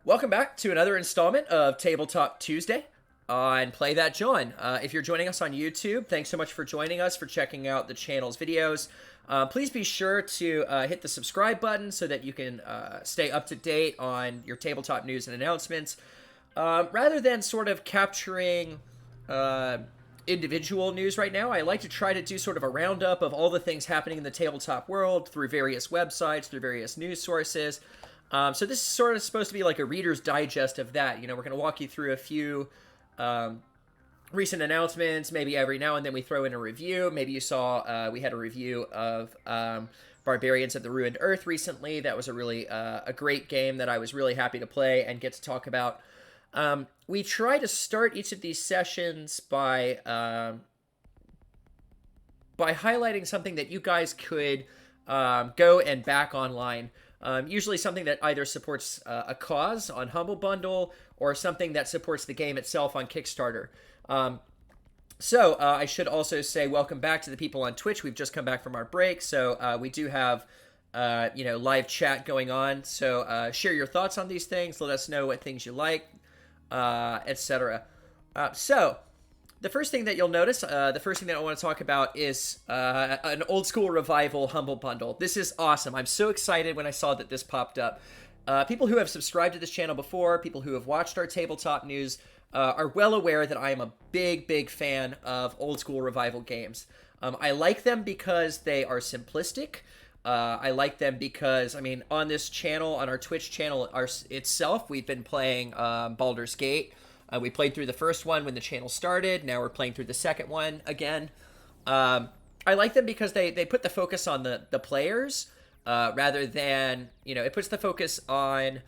Welcome back to another installment of Tabletop Tuesday on Play That John. If you're joining us on YouTube, thanks so much for joining us, for checking out the channel's videos. Please be sure to hit the subscribe button so that you can stay up to date on your tabletop news and announcements. Rather than sort of capturing individual news right now, I like to try to do sort of a roundup of all the things happening in the tabletop world through various websites, through various news sources. So this is sort of supposed to be like a Reader's Digest of that. You know, we're going to walk you through a few recent announcements. Maybe every now and then we throw in a review. Maybe you saw we had a review of Barbarians of the Ruined Earth recently. That was a really a great game that I was really happy to play and get to talk about. We try to start each of these sessions by highlighting something that you guys could go and back online. Usually something that either supports a cause on Humble Bundle or something that supports the game itself on Kickstarter. So I should also say welcome back to the people on Twitch. We've just come back from our break, so we do have live chat going on. So share your thoughts on these things. Let us know what things you like, etc. So the first thing that you'll notice, the first thing that I want to talk about is an old school revival Humble Bundle. This is awesome. I'm so excited when I saw that this popped up. People who have subscribed to this channel before, people who have watched our tabletop news, are well aware that I am a big fan of old school revival games. I like them because they are simplistic. I like them because, I mean, on this channel, on our Twitch channel itself, we've been playing Baldur's Gate. We played through the first one when the channel started. Now we're playing through the second one again. I like them because they put the focus on the players rather than, it puts the focus on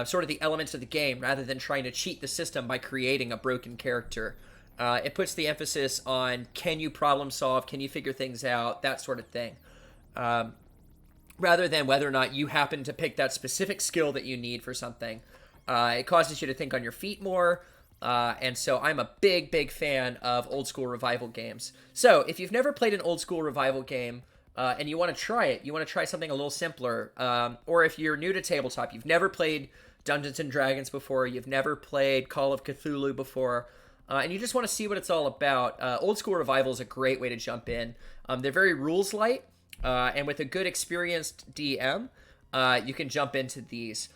sort of the elements of the game rather than trying to cheat the system by creating a broken character. It puts the emphasis on, can you problem solve? Can you figure things out? That sort of thing. Rather than whether or not you happen to pick that specific skill that you need for something. It causes you to think on your feet more. And so I'm a big fan of old school revival games. So if you've never played an old school revival game and you want to try it, you want to try something a little simpler, or if you're new to tabletop, you've never played Dungeons and Dragons before, you've never played Call of Cthulhu before, and you just want to see what it's all about, old school revival is a great way to jump in. They're very rules light, and with a good experienced DM, you can jump into these.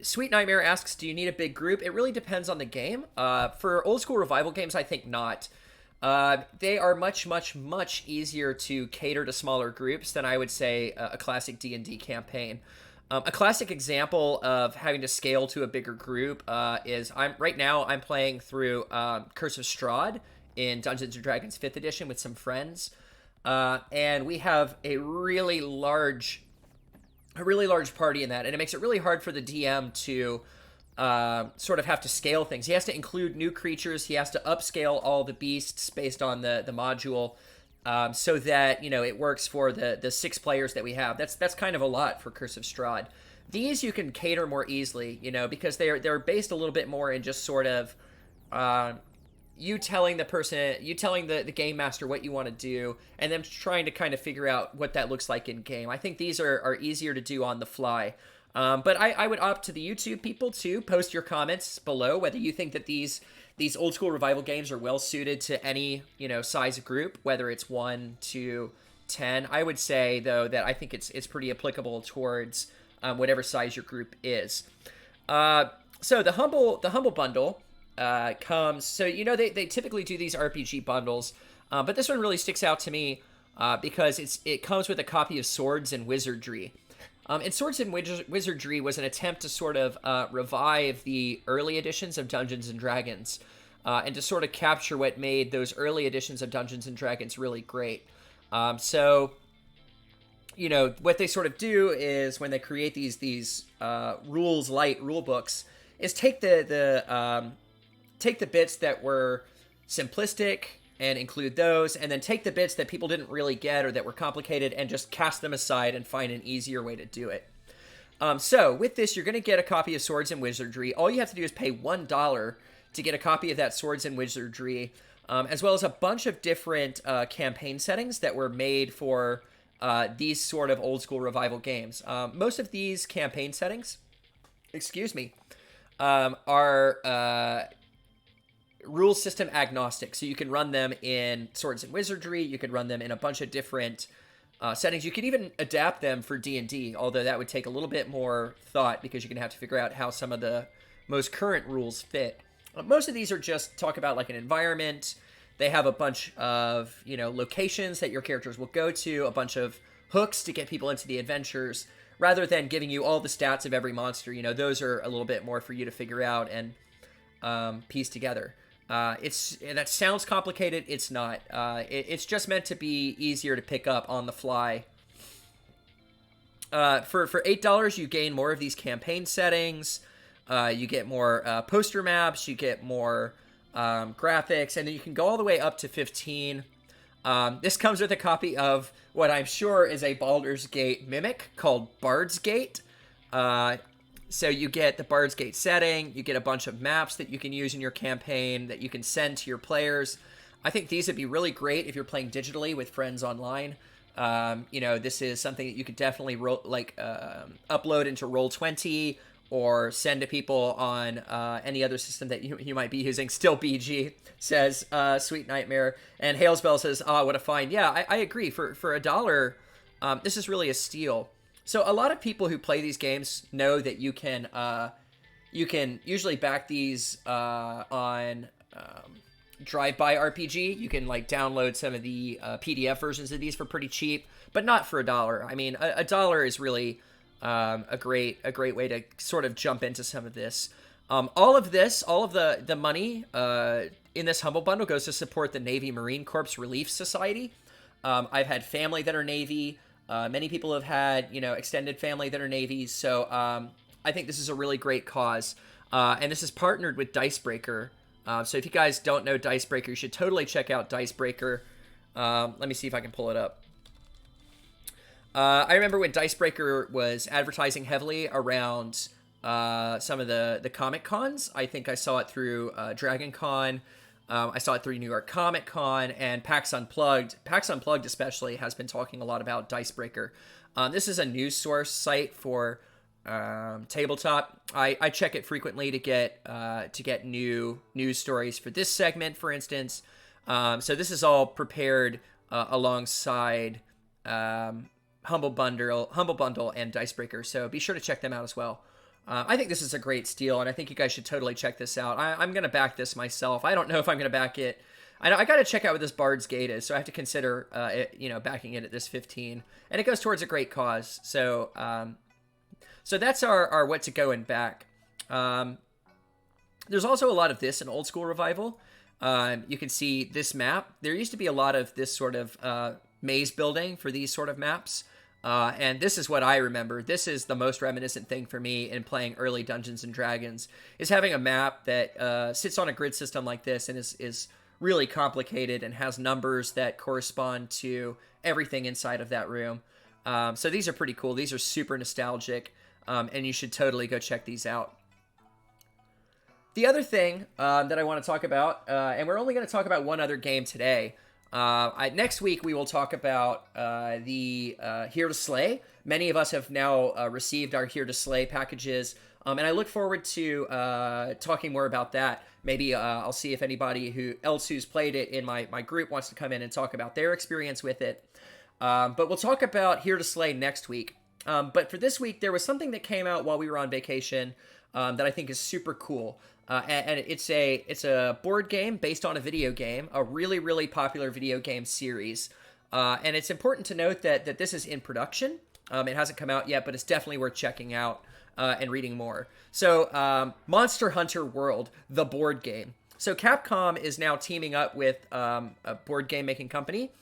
Sweet Nightmare asks, do you need a big group? It really depends on the game. For old school revival games, I think not. They are much easier to cater to smaller groups than I would say a classic D&D campaign. A classic example of having to scale to a bigger group is right now I'm playing through Curse of Strahd in Dungeons and Dragons 5th edition with some friends, and we have a really large party in that, and it makes it really hard for the DM to sort of have to scale things. He has to include new creatures. He has to upscale all the beasts based on the module, so that it works for the 6 players that we have. That's kind of a lot for Curse of Strahd. These you can cater more easily, because they're based a little bit more in just sort of you telling the game master what you want to do, and them trying to kind of figure out what that looks like in game. I think these are easier to do on the fly. But I would opt to the YouTube people to post your comments below whether you think that these old school revival games are well suited to any size group, whether it's 1 to 10. I would say though that I think it's pretty applicable towards whatever size your group is. So the humble bundle comes, so they typically do these RPG bundles, but this one really sticks out to me because it comes with a copy of Swords and Wizardry. And Swords and Wizardry was an attempt to sort of revive the early editions of Dungeons and Dragons, and to sort of capture what made those early editions of Dungeons and Dragons really great. So what they sort of do is when they create these rules light rule books is take the bits that were simplistic and include those, and then take the bits that people didn't really get or that were complicated and just cast them aside and find an easier way to do it. So with this, you're going to get a copy of Swords and Wizardry. All you have to do is pay $1 to get a copy of that Swords and Wizardry, as well as a bunch of different campaign settings that were made for these sort of old school revival games. Most of these campaign settings excuse me, are rule system agnostic. So you can run them in Swords and Wizardry. You can run them in a bunch of different settings. You can even adapt them for D&D, although that would take a little bit more thought because you're going to have to figure out how some of the most current rules fit. Most of these are just talk about like an environment. They have a bunch of, locations that your characters will go to, a bunch of hooks to get people into the adventures, rather than giving you all the stats of every monster. Those are a little bit more for you to figure out and piece together. That sounds complicated. It's not. It's just meant to be easier to pick up on the fly. For $8, you gain more of these campaign settings. You get more poster maps. You get more graphics, and then you can go all the way up to 15. This comes with a copy of what I'm sure is a Baldur's Gate mimic called Bard's Gate. So you get the Bard's Gate setting, you get a bunch of maps that you can use in your campaign that you can send to your players. I think these would be really great if you're playing digitally with friends online. This is something that you could definitely upload into Roll20 or send to people on any other system that you might be using. Still BG, says Sweet Nightmare. And Halesbell says, what a find. Yeah, I agree. For $1, this is really a steal. So a lot of people who play these games know that you can usually back these on Drive-By RPG. You can download some of the PDF versions of these for pretty cheap, but not for $1. I mean, $1 is really a great way to sort of jump into some of this. All of the money in this Humble Bundle goes to support the Navy Marine Corps Relief Society. I've had family that are Navy. Many people have had, extended family that are Navy. So I think this is a really great cause. And this is partnered with Dicebreaker. So if you guys don't know Dicebreaker, you should totally check out Dicebreaker. Let me see if I can pull it up. I remember when Dicebreaker was advertising heavily around some of the Comic Cons. I think I saw it through Dragon Con. I saw it through New York Comic Con and PAX Unplugged. PAX Unplugged especially has been talking a lot about Dicebreaker. This is a news source site for tabletop. I check it frequently to get new news stories for this segment, for instance. So this is all prepared alongside Humble Bundle and Dicebreaker. So be sure to check them out as well. I think this is a great steal, and I think you guys should totally check this out. I'm going to back this myself. I don't know if I'm going to back it. I got to check out what this Bard's Gate is, so I have to consider backing it at this 15. And it goes towards a great cause. So that's our what to go and back. There's also a lot of this in Old School Revival. You can see this map. There used to be a lot of this sort of maze building for these sort of maps. And this is what I remember. This is the most reminiscent thing for me in playing early Dungeons and Dragons, is having a map that sits on a grid system like this and is really complicated and has numbers that correspond to everything inside of that room. So these are pretty cool. These are super nostalgic, and you should totally go check these out. The other thing that I want to talk about, and we're only going to talk about one other game today. Next week, we will talk about the Here to Slay. Many of us have now received our Here to Slay packages, and I look forward to talking more about that. Maybe I'll see if anybody else who's played it in my group wants to come in and talk about their experience with it. But we'll talk about Here to Slay next week. But for this week, there was something that came out while we were on vacation that I think is super cool. And it's a board game based on a video game, a really, really popular video game series. And it's important to note that this is in production. It hasn't come out yet, but it's definitely worth checking out and reading more. So Monster Hunter World, the board game. So Capcom is now teaming up with a board game making company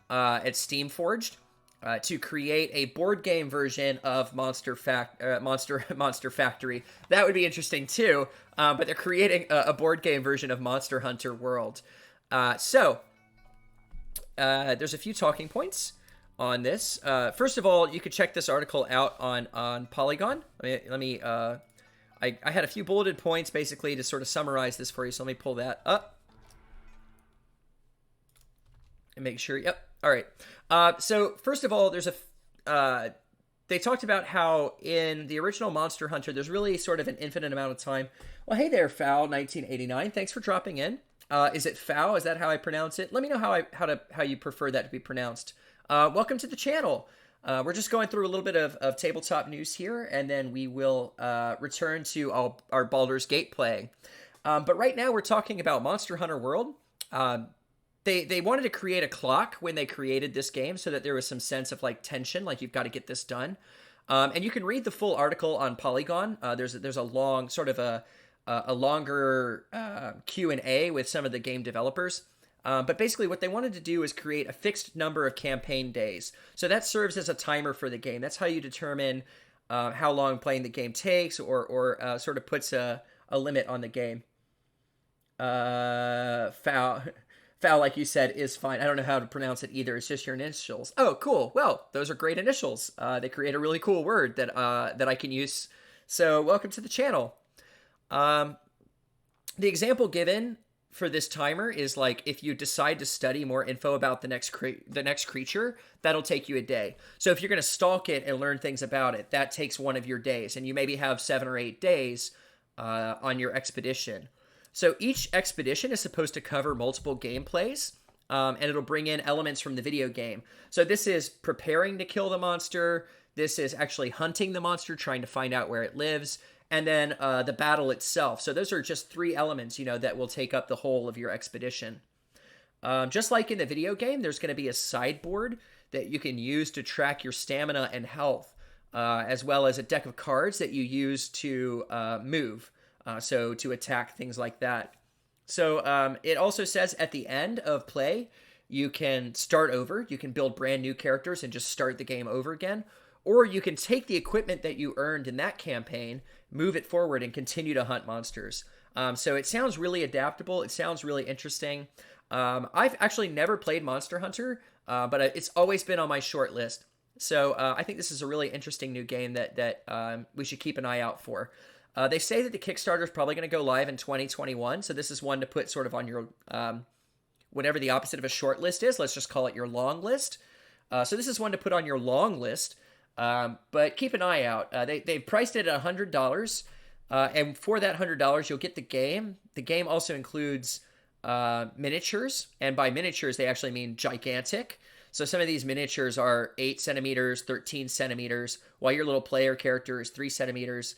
at Steamforged to create a board game version of Monster Factory. That would be interesting too. But they're creating a board game version of Monster Hunter World. So there's a few talking points on this. First of all, you could check this article out on Polygon. I had a few bulleted points basically to sort of summarize this for you. So let me pull that up and make sure. Yep. All right. So first of all, there's they talked about how in the original Monster Hunter, there's really sort of an infinite amount of time. Well, hey there, Foul1989. Thanks for dropping in. Is it Foul? Is that how I pronounce it? Let me know how you prefer that to be pronounced. Welcome to the channel. We're just going through a little bit of tabletop news here, and then we will return to our Baldur's Gate playing. But right now, we're talking about Monster Hunter World. They wanted to create a clock when they created this game so that there was some sense of like tension, like you've got to get this done. And you can read the full article on Polygon. There's a long sort of a longer Q&A with some of the game developers. But basically what they wanted to do is create a fixed number of campaign days. So that serves as a timer for the game. That's how you determine how long playing the game takes, or sort of puts a limit on the game. Foul, like you said, is fine. I don't know how to pronounce it either. It's just your initials. Oh, cool. Well, those are great initials. They create a really cool word that I can use. So welcome to the channel. The example given for this timer is like if you decide to study more info about the next creature, that'll take you a day. So if you're going to stalk it and learn things about it, that takes one of your days, and you maybe have 7 or 8 days on your expedition. So each expedition is supposed to cover multiple gameplays, and it'll bring in elements from the video game. So this is preparing to kill the monster. This is actually hunting the monster, trying to find out where it lives, and then the battle itself. So those are just 3 elements, that will take up the whole of your expedition. Just like in the video game, there's going to be a sideboard that you can use to track your stamina and health, as well as a deck of cards that you use to move. So to attack, things like that. So it also says at the end of play, you can start over. You can build brand new characters and just start the game over again. Or you can take the equipment that you earned in that campaign, move it forward, and continue to hunt monsters. So it sounds really adaptable. It sounds really interesting. I've actually never played Monster Hunter, but it's always been on my short list. So I think this is a really interesting new game that we should keep an eye out for. They say that the Kickstarter is probably going to go live in 2021, so this is one to put sort of on your, whatever the opposite of a short list is. Let's just call it your long list. So this is one to put on your long list, but keep an eye out. They've priced it at $100, and for that $100, you'll get the game. The game also includes miniatures, and by miniatures, they actually mean gigantic. So some of these miniatures are 8 centimeters, 13 centimeters, while your little player character is 3 centimeters.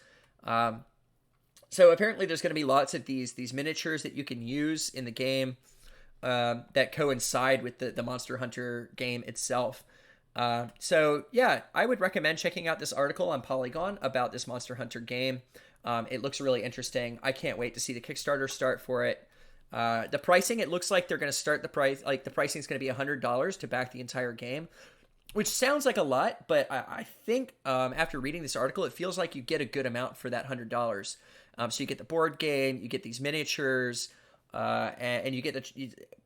So apparently there's going to be lots of these miniatures that you can use in the game that coincide with the Monster Hunter game itself. So yeah, I would recommend checking out this article on Polygon about this Monster Hunter game. It looks really interesting. I can't wait to see the Kickstarter start for it. The pricing, it looks like they're going to start the price, like the pricing is going to be $100 to back the entire game, which sounds like a lot, but I think after reading this article, it feels like you get a good amount for that $100. So you get the board game, you get these miniatures, and you get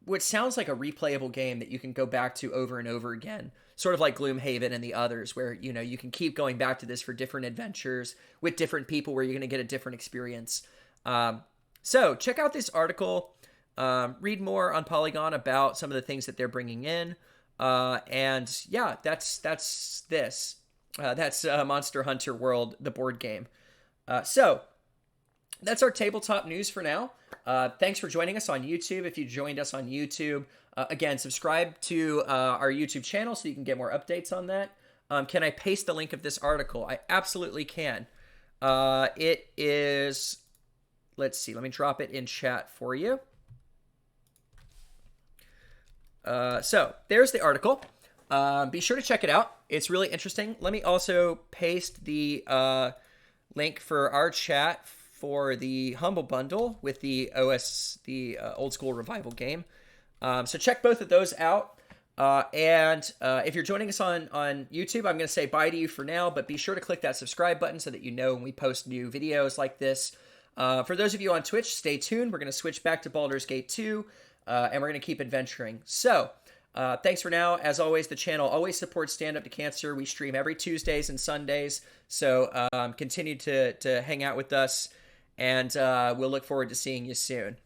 what sounds like a replayable game that you can go back to over and over again, sort of like Gloomhaven and the others, where you can keep going back to this for different adventures with different people, where you're going to get a different experience. So check out this article, read more on Polygon about some of the things that they're bringing in. And yeah, that's this. That's Monster Hunter World, the board game. So that's our tabletop news for now. Thanks for joining us on YouTube. If you joined us on YouTube, again, subscribe to our YouTube channel so you can get more updates on that. Can I paste the link of this article? I absolutely can. It is, let's see, let me drop it in chat for you. So there's the article. Be sure to check it out. It's really interesting. Let me also paste the link for our chat for the Humble Bundle with the Old School Revival game. So check both of those out. And if you're joining us on YouTube, I'm going to say bye to you for now, but be sure to click that subscribe button so that you know when we post new videos like this. For those of you on Twitch, stay tuned. We're going to switch back to Baldur's Gate 2. And we're going to keep adventuring. So, thanks for now. As always, the channel always supports Stand Up to Cancer. We stream every Tuesdays and Sundays. So, continue to hang out with us. And we'll look forward to seeing you soon.